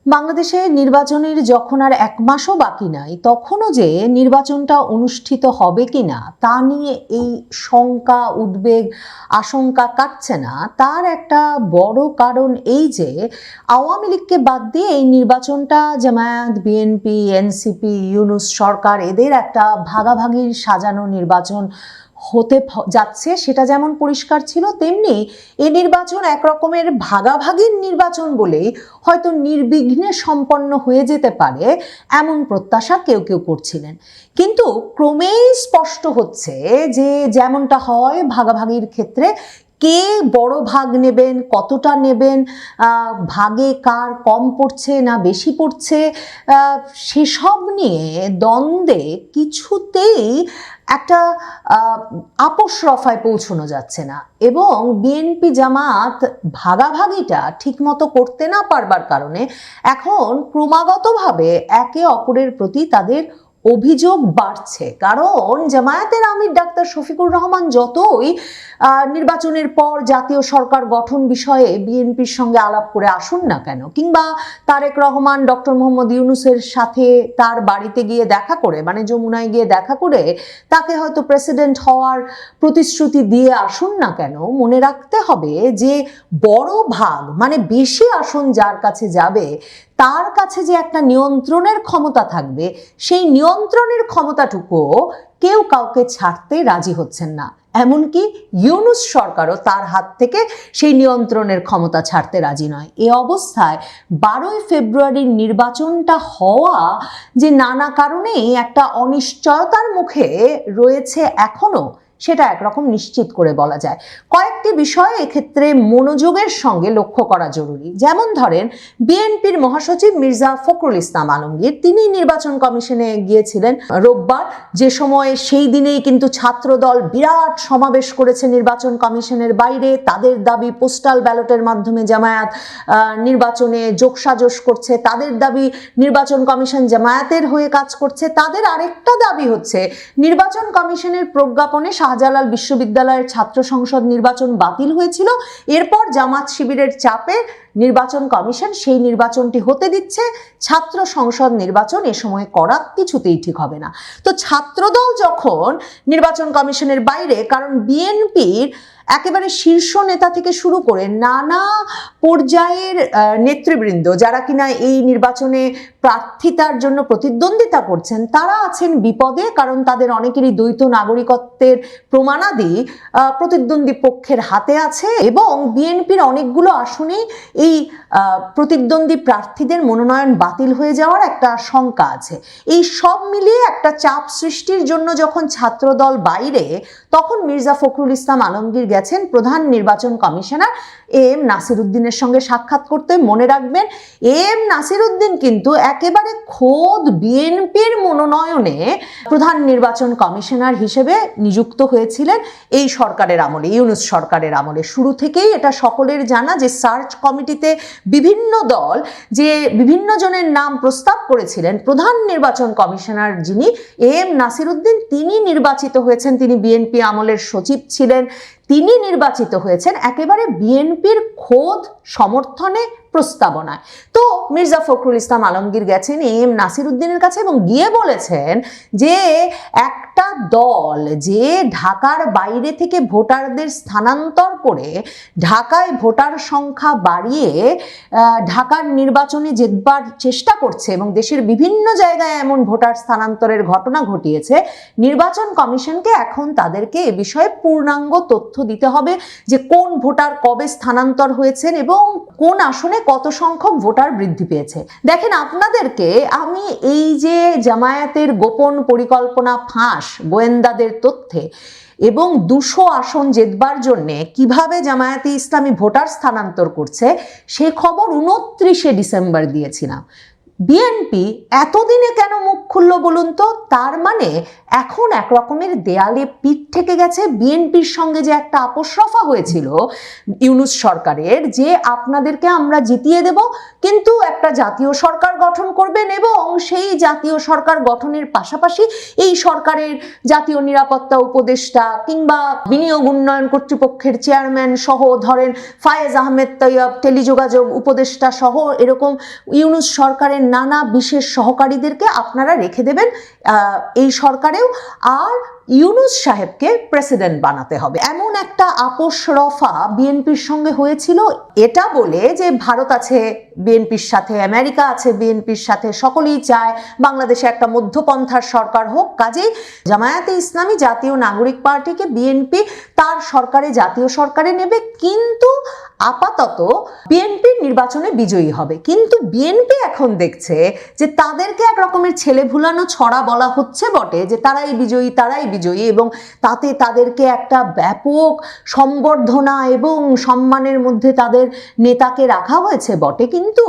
বাংলাদেশে নির্বাচনের যখন আর এক মাসও বাকি নাই, তখনও যে নির্বাচনটা অনুষ্ঠিত হবে কিনা তা নিয়ে এই শঙ্কা, উদ্বেগ, আশঙ্কা কাটছে না, তার একটা বড় কারণ এই যে আওয়ামী লীগকে বাদ দিয়ে এই নির্বাচনটা জামায়াত, বিএনপি, এনসিপি, ইউনূস সরকার এদের একটা ভাগাভাগির সাজানো নির্বাচন হতে যাচ্ছে। সেটা যেমন পরিষ্কার ছিল, তেমনি এই নির্বাচন একরকমের ভাগাভাগির নির্বাচন বলেই হয়তো নির্বিঘ্নে সম্পন্ন হয়ে যেতে পারে এমন প্রত্যাশা কেউ কেউ করছিলেন। কিন্তু ক্রমেই স্পষ্ট হচ্ছে যে যেমনটা হয় ভাগাভাগির ক্ষেত্রে, কে বড় ভাগ নেবেন, কতটা নেবেন, ভাগে কার কম পড়ছে না বেশি পড়ছে, সেসব নিয়ে দ্বন্দ্বে কিছুতেই একটা আপোষ রফায় পৌঁছানো যাচ্ছে না। এবং বিএনপি জামাত ভাগাভাগিটা ঠিকমতো করতে না পারবার কারণে এখন ক্রমাগতভাবে একে অপরের প্রতি তাদের অভিযোগ বাড়ছে। কারণ জামায়াতের আমির ডাক্তার শফিকুর রহমান যতই নির্বাচনের পর জাতীয় সরকার গঠন বিষয়ে বিএনপির সঙ্গে আলাপ করে আসুন না কেন, কিংবা তারেক রহমান ডক্টর মোহাম্মদ ইউনূসের সাথে তার বাড়িতে গিয়ে দেখা করে, মানে যমুনায় গিয়ে দেখা করে তাকে হয়তো প্রেসিডেন্ট হওয়ার প্রতিশ্রুতি দিয়ে আসুন না কেন, মনে রাখতে হবে যে বড় ভাগ মানে বেশি আসন যার কাছে যাবে তার কাছে যে একটা নিয়ন্ত্রণের ক্ষমতা থাকবে, সেই নিয়ন্ত্রণের ক্ষমতাটুকুও কেউ কাউকে ছাড়তে রাজি হচ্ছেন না। এমনকি ইউনূস সরকারও তার হাত থেকে সেই নিয়ন্ত্রণের ক্ষমতা ছাড়তে রাজি নয়। এ অবস্থায় 12ই ফেব্রুয়ারির নির্বাচনটা হওয়া যে নানা কারণেই একটা অনিশ্চয়তার মুখে রয়েছে এখনো, সেটা একরকম নিশ্চিত করে বলা যায়। কয়েকটি বিষয় এক্ষেত্রে মনোযোগের সঙ্গে লক্ষ্য করা জরুরি। যেমন ধরেন, বিএনপির মহাসচিব মির্জা ফখরুল ইসলাম আলমগীর তিনি নির্বাচন কমিশনে গিয়েছিলেন রোববার, যে সময় সেই দিনেই কিন্তু ছাত্রদল বিরাট সমাবেশ করেছে নির্বাচন কমিশনের বাইরে। তাদের দাবি পোস্টাল ব্যালটের মাধ্যমে জামায়াত নির্বাচনে যোগসাজশ করছে, তাদের দাবি নির্বাচন কমিশন জামায়াতের হয়ে কাজ করছে। তাদের আরেকটা দাবি হচ্ছে নির্বাচন কমিশনের প্রজ্ঞাপনে শাহজালাল বিশ্ববিদ্যালয়ের ছাত্র সংসদ নির্বাচন বাতিল হয়েছিল, এরপর জামাত শিবিরের চাপে নির্বাচন কমিশন সেই নির্বাচনটি হতে দিচ্ছে। ছাত্র সংসদ নির্বাচন এ সময় করা কিছুতেই ঠিক হবে না। তো ছাত্রদল যখন নির্বাচন কমিশনের বাইরে, কারণ বিএনপির একেবারে শীর্ষ নেতা থেকে শুরু করে নানা পর্যায়ের নেতৃবৃন্দ যারা কিনা এই নির্বাচনে প্রার্থিতার জন্য প্রতিদ্বন্দ্বিতা করছেন, তারা আছেন বিপদে, কারণ তাদের অনেকেরই দ্বৈত নাগরিকত্বের প্রমাণাদি প্রতিদ্বন্দ্বী পক্ষের হাতে আছে। এবং বিএনপির অনেকগুলো আসনেই এই প্রতিদ্বন্দ্বী প্রার্থীদের মনোনয়ন বাতিল হয়ে যাওয়ার একটা শঙ্কা আছে। এই সব মিলিয়ে একটা চাপ সৃষ্টির জন্য যখন ছাত্রদল বাইরে, তখন মির্জা ফখরুল ইসলাম আলমগীর গেছেন প্রধান নির্বাচন কমিশনার এম নাসির উদ্দিনের সঙ্গে সাক্ষাৎ করতে। মনে রাখবেন, এম নাসির উদ্দিন কিন্তু একেবারে খোদ বিএনপির মনোনয়নে প্রধান নির্বাচন কমিশনার হিসেবে নিযুক্ত হয়েছিলেন এই সরকারের আমলে, ইউনূস সরকারের আমলে। শুরু থেকেই এটা সকলের জানা যে সার্চ কমিটিতে বিভিন্ন দল যে বিভিন্ন জনের নাম প্রস্তাব করেছিলেন, প্রধান নির্বাচন কমিশনার যিনি এম নাসির উদ্দিন, তিনি নির্বাচিত হয়েছেন। তিনি বিএনপি আমলের সচিব ছিলেন, তিনি নির্বাচিত হয়েছেন একেবারে বিএনপির খোদ সমর্থনে, প্রস্তাবনায়। তো মির্জা ফখরুল ইসলাম আলমগীর গেছেন এম নাসির উদ্দিনের কাছে এবং গিয়ে বলেছেন যে একটা দল যে ঢাকার বাইরে থেকে ভোটারদের স্থানান্তর করে ঢাকায় ভোটার সংখ্যা বাড়িয়ে ঢাকার নির্বাচনে জেতবার চেষ্টা করছে এবং দেশের বিভিন্ন জায়গায় এমন ভোটার স্থানান্তরের ঘটনা ঘটিয়েছে, নির্বাচন কমিশনকে এখন তাদেরকে এ বিষয়ে পূর্ণাঙ্গ তথ্য দিতে হবে যে কোন ভোটার কবে স্থানান্তর হয়েছেন এবং কোন আসনে কত সংখ্যক ভোটার বৃদ্ধি পেয়েছে। দেখেন, আপনাদেরকে আমি এই যে জামায়াতের গোপন পরিকল্পনা ফাঁস গোয়েন্দাদের তথ্যে এবং 200 আসন জেতবার জন্যে কিভাবে জামায়াতে ইসলামী ভোটার স্থানান্তর করছে সে খবর 29শে ডিসেম্বর দিয়েছিলাম। বিএনপি এতদিনে কেন মুখ খুললো বলুন তো? তার মানে এখন এক রকমের দেয়ালে পিঠ থেকে গেছে। বিএনপির সঙ্গে যে একটা আপোস রফা হয়েছিল ইউনূস সরকারের, যে আপনাদেরকে আমরা জিতিয়ে দেব কিন্তু একটা জাতীয় সরকার গঠন করবেন এবং সেই জাতীয় সরকার গঠনের পাশাপাশি এই সরকারের জাতীয় নিরাপত্তা উপদেষ্টা কিংবা বিনিয়োগ উন্নয়ন কর্তৃপক্ষের চেয়ারম্যান সহ, ধরেন ফায়েজ আহমেদ তৈয়ব টেলিযোগাযোগ উপদেষ্টা সহ, এরকম ইউনূস সরকারের নানা বিশেষ সহকারীদেরকে আপনারা রেখে দেবেন এই সরকারেও, আর ইউনূস সাহেবকে প্রেসিডেন্ট বানাতে হবে। এমন একটা আপোস রফা বিএনপির সঙ্গে হয়েছিল, এটা বলে যে ভারত আছে বিএনপির সাথে, আমেরিকা আছে বিএনপির সাথে, সকলেই চায় বাংলাদেশে একটা মধ্যপন্থার সরকার হোক। কাজেই জামায়াতে ইসলামী জাতীয় নাগরিক পার্টিকে বিএনপি তার সরকারে, জাতীয় সরকারে নেবে, কিন্তু আপাতত বিএনপি নির্বাচনে বিজয়ী হবে। কিন্তু বিএনপি এখন দেখছে যে তাদেরকে এক রকমের ছেলে ভুলানো ছড়া বলা হচ্ছে বটে, যে তারাই বিজয়ী, তারাই বিজয়ী, এবং তাতে তাদেরকে একটা ব্যাপক সম্বর্ধনা এবং সম্মানের মধ্যে তাদের নেতাকে রাখা হয়েছে বটে, কিন্তু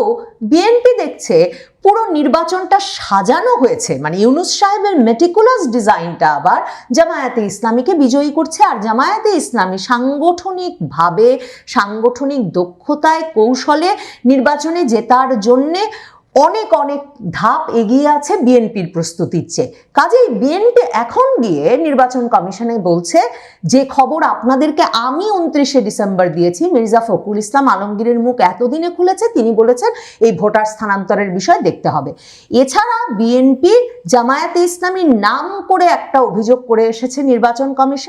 বিএনপি দেখছে পুরো নির্বাচনটা সাজানো হয়েছে, মানে ইউনূস সাহেবের মেটিকুলাস ডিজাইনটা আবার জামায়াতে ইসলামীকে বিজয়ী করছে। আর জামায়াতে ইসলামী সাংগঠনিকভাবে, সাংগঠনিক দক্ষতায়, কৌশলে নির্বাচনে জেতার জন্যে অনেক অনেক ধাপ এগিয়ে আছে বিএনপির প্রস্তুতির চেয়ে। কাজেই বিএনপি এখন গিয়ে নির্বাচন কমিশনে বলছে, যে খবর আপনাদেরকে আমি 29শে ডিসেম্বর দিয়েছি, মির্জা ফখরুল ইসলাম আলমগীরের মুখ এতদিনে খুলেছে, তিনি বলেছেন এই ভোটার স্থানান্তরের বিষয় দেখতে হবে। এছাড়া বিএনপি জামায়াতে ইসলামীর নাম করে একটা অভিযোগ করে এসেছে নির্বাচন কমিশন।